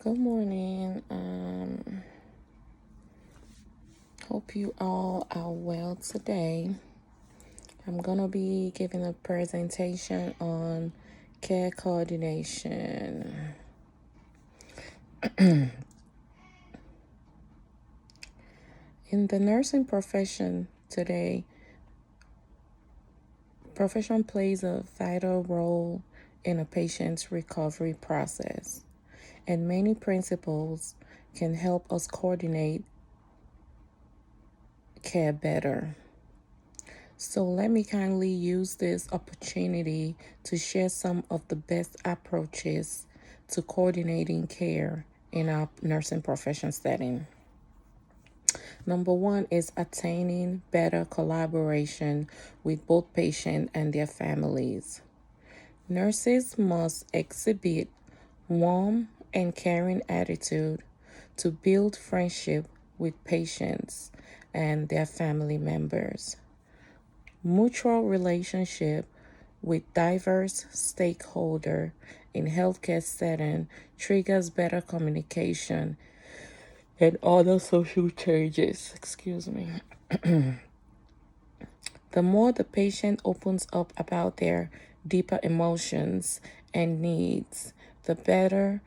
Good morning. Hope you all are well today. I'm gonna be giving a presentation on care coordination. In the nursing profession today, profession plays a vital role in a patient's recovery process, and many principles can help us coordinate care better. So let me kindly use this opportunity to share some of the best approaches to coordinating care in our nursing profession setting. Number one is attaining better collaboration with both patient and their families. Nurses must exhibit warm and caring attitude to build friendship with patients and their family members. Mutual relationship with diverse stakeholder in healthcare setting triggers better communication and other social changes. Excuse me. The more the patient opens up about their deeper emotions and needs, the better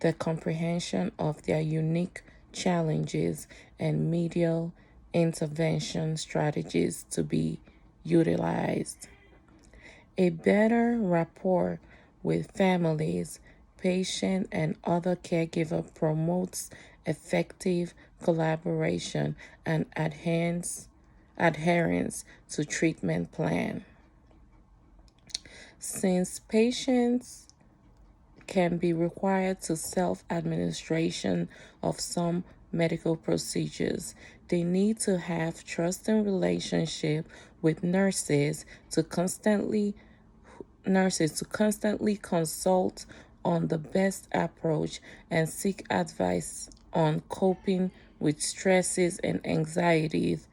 the comprehension of their unique challenges and medial intervention strategies to be utilized. A better rapport with families, patients, and other caregiver promotes effective collaboration and adherence to treatment plan. Since patients can be required to self-administration of some medical procedures, they need to have trusting relationship with nurses to constantly consult on the best approach and seek advice on coping with stresses and anxieties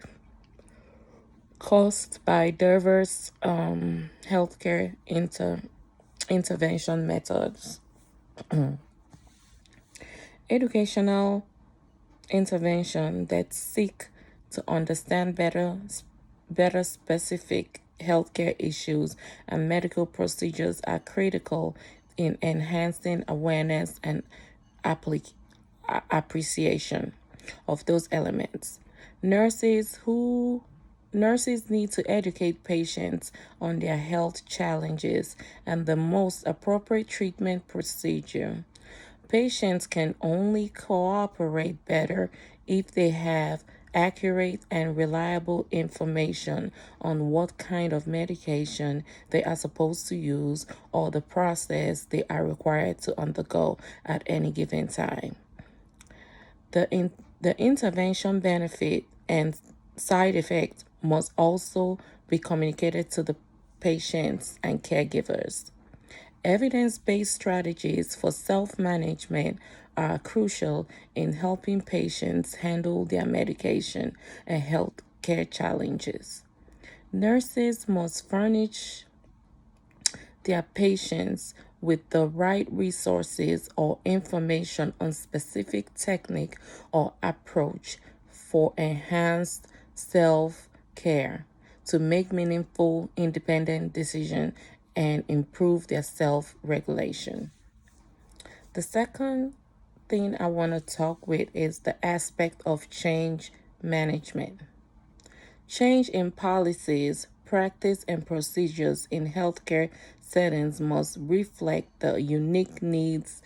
caused by diverse healthcare intervention methods. Educational intervention that seek to understand better specific healthcare issues and medical procedures are critical in enhancing awareness and appreciation of those elements. Nurses who Nurses need to educate patients on their health challenges and the most appropriate treatment procedure. Patients can only cooperate better if they have accurate and reliable information on what kind of medication they are supposed to use or the process they are required to undergo at any given time. The intervention benefit and side effect must also be communicated to the patients and caregivers. Evidence-based strategies for self-management are crucial in helping patients handle their medication and health care challenges. Nurses must furnish their patients with the right resources or information on specific technique or approach for enhanced self-care to make meaningful independent decisions and improve their self-regulation. The second thing I want to talk with is the aspect of change management. Change in policies, practice, and procedures in healthcare settings must reflect the unique needs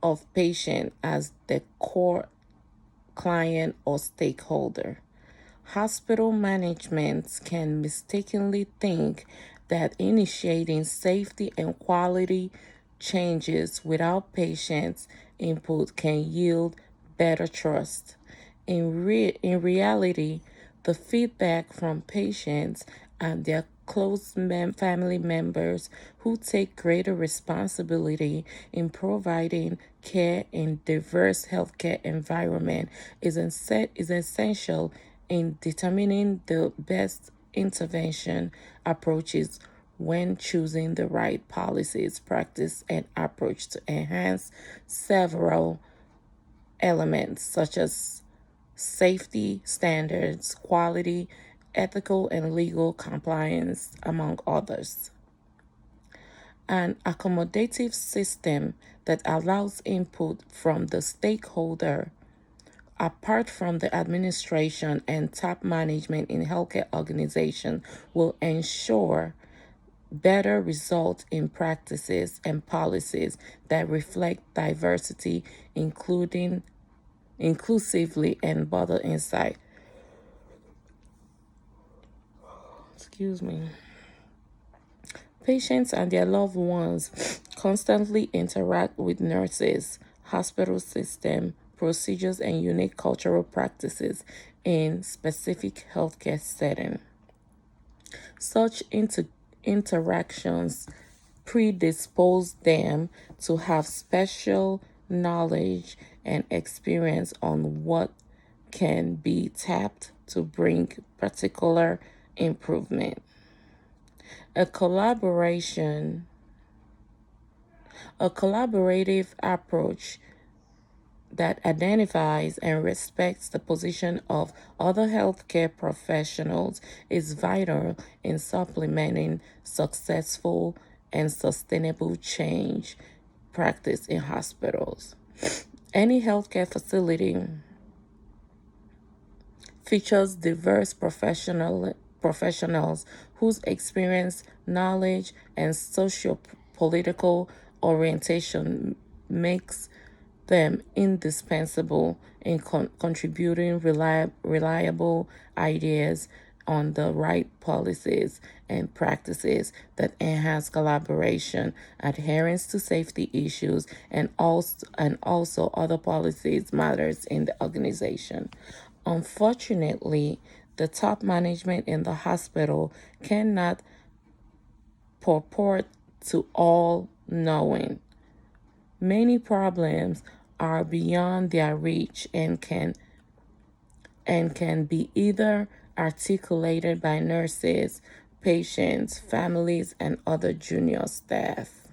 of patient as the core client or stakeholder. Hospital management can mistakenly think that initiating safety and quality changes without patients' input can yield better trust. In reality, the feedback from patients and their close family members who take greater responsibility in providing care in diverse healthcare environment is essential in determining the best intervention approaches when choosing the right policies, practice, and approach to enhance several elements such as safety standards, quality, ethical and legal compliance, among others. An accommodative system that allows input from the stakeholder apart from the administration and top management in healthcare organizations will ensure better results in practices and policies that reflect diversity, including inclusively and broader insight. Excuse me. Patients and their loved ones constantly interact with nurses, hospital system, procedures, and unique cultural practices in specific healthcare setting. Such interactions predispose them to have special knowledge and experience on what can be tapped to bring particular improvement. A collaboration, a collaborative approach that identifies and respects the position of other healthcare professionals is vital in supplementing successful and sustainable change practice in hospitals. Any healthcare facility features diverse professionals whose experience, knowledge, and socio-political orientation makes them indispensable in contributing reliable ideas on the right policies and practices that enhance collaboration, adherence to safety issues, and also other policies matters in the organization. Unfortunately, the top management in the hospital cannot purport to all knowing. Many problems are beyond their reach and can be either articulated by nurses, patients, families, and other junior staff.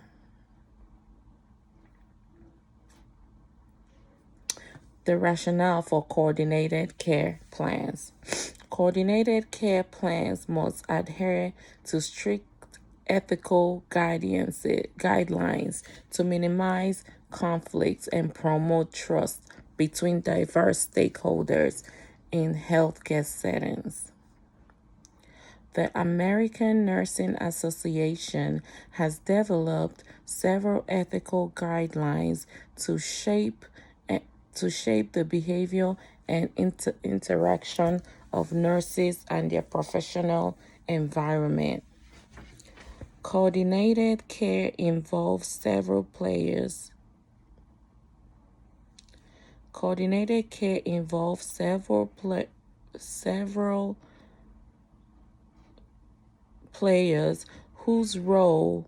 The rationale for coordinated care plans. Coordinated care plans must adhere to strict ethical guidelines to minimize conflicts and promote trust between diverse stakeholders in healthcare settings. The American Nursing Association has developed several ethical guidelines to shape the behavior and interaction of nurses and their professional environment. Coordinated care involves several players. Coordinated care involves several players whose role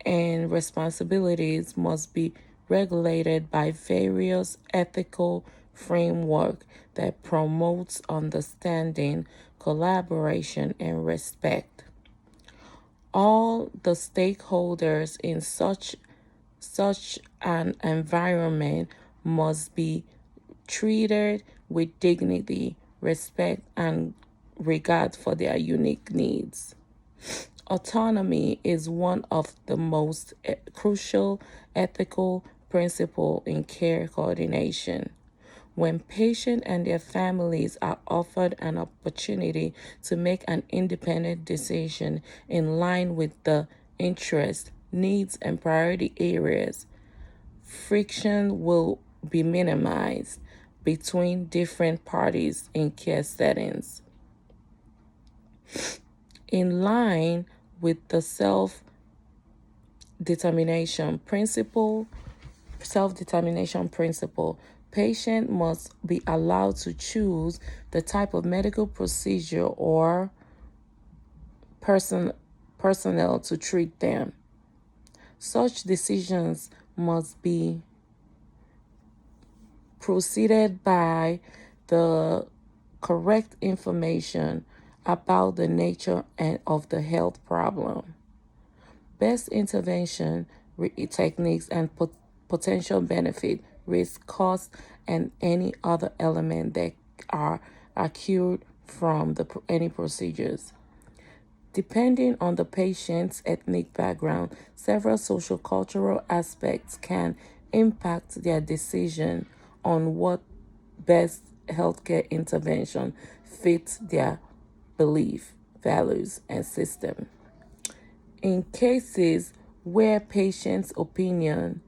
and responsibilities must be regulated by various ethical framework that promotes understanding, collaboration, and respect. All the stakeholders in such an environment must be treated with dignity, respect, and regard for their unique needs. Autonomy is one of the most crucial ethical principles in care coordination. When patients and their families are offered an opportunity to make an independent decision in line with the interests, needs, and priority areas, friction will be minimized between different parties in care settings. In line with the self-determination principle, patient must be allowed to choose the type of medical procedure or personnel to treat them. Such decisions must be preceded by the correct information about the nature and of the health problem, best intervention techniques, and potential benefit, risk, cost, and any other element that are accrued from any procedures. Depending on the patient's ethnic background, several social cultural aspects can impact their decision on what best healthcare intervention fits their belief, values, and system. In cases where patients' opinion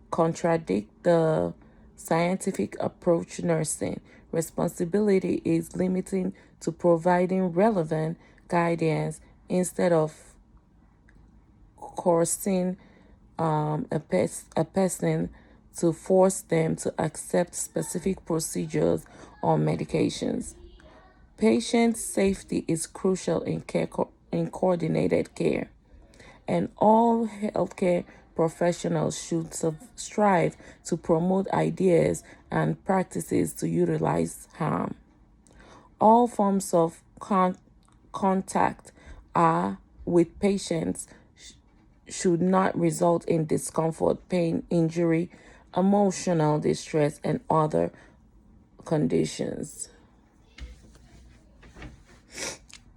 contradict the scientific approach, nursing responsibility is limiting to providing relevant guidance instead of coercing a person to force them to accept specific procedures or medications. Patient safety is crucial in in coordinated care, and all healthcare professionals should strive to promote ideas and practices to utilize harm. All forms of contact are with patients should not result in discomfort, pain, injury, emotional distress, and other conditions.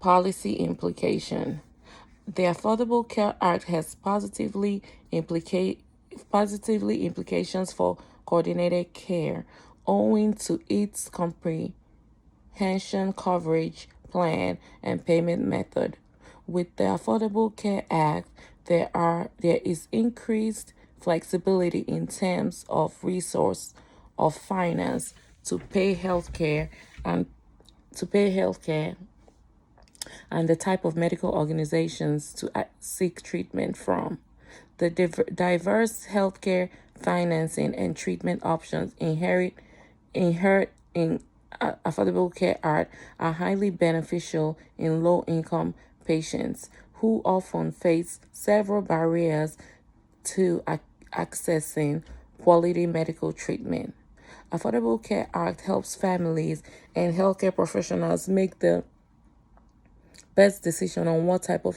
Policy implication. The Affordable Care Act has positively implications for coordinated care owing to its comprehension coverage plan and payment method. With the Affordable Care Act, there is increased flexibility in terms of resource of finance to pay healthcare and to pay healthcare and the type of medical organizations to seek treatment from. The diverse healthcare financing and treatment options inherent in Affordable Care Act are highly beneficial in low-income patients who often face several barriers to accessing quality medical treatment. Affordable Care Act helps families and healthcare professionals make the best decision on what type of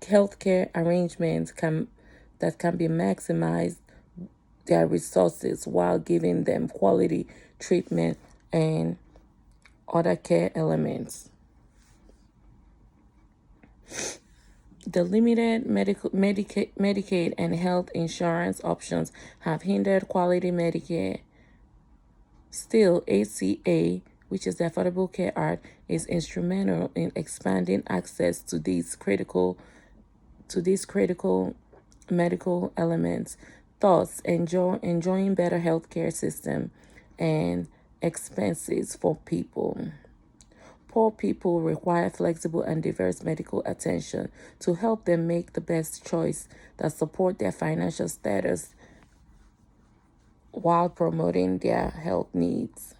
healthcare arrangements can be maximized their resources while giving them quality treatment and other care elements. The limited Medicaid and health insurance options have hindered quality Medicare. Still, ACA, which is the Affordable Care Act, is instrumental in expanding access to these critical medical elements, thus enjoying better healthcare system and expenses for people. Poor people require flexible and diverse medical attention to help them make the best choice that support their financial status while promoting their health needs.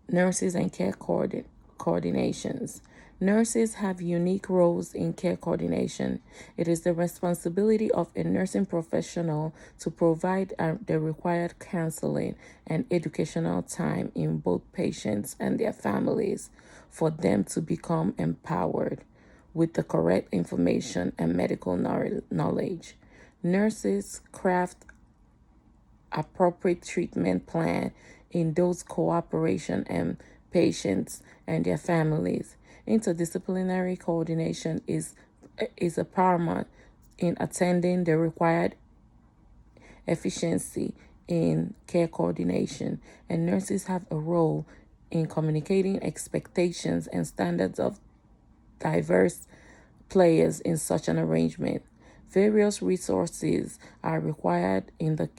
Nurses and care coordinations. Nurses have unique roles in care coordination. It is the responsibility of a nursing professional to provide the required counseling and educational time in both patients and their families for them to become empowered with the correct information and medical knowledge. Nurses craft appropriate treatment plan in those cooperation and patients and their families. Interdisciplinary coordination is a paramount in attending the required efficiency in care coordination, and nurses have a role in communicating expectations and standards of diverse players in such an arrangement. Various resources are required in the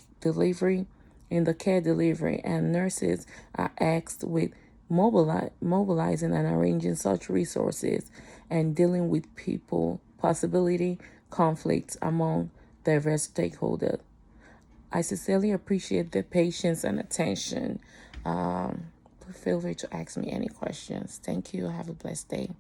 care delivery, and nurses are asked with mobilizing and arranging such resources and dealing with people possibility conflicts among diverse stakeholders. I sincerely appreciate the patience and attention. Feel free to ask me any questions. Thank you. Have a blessed day.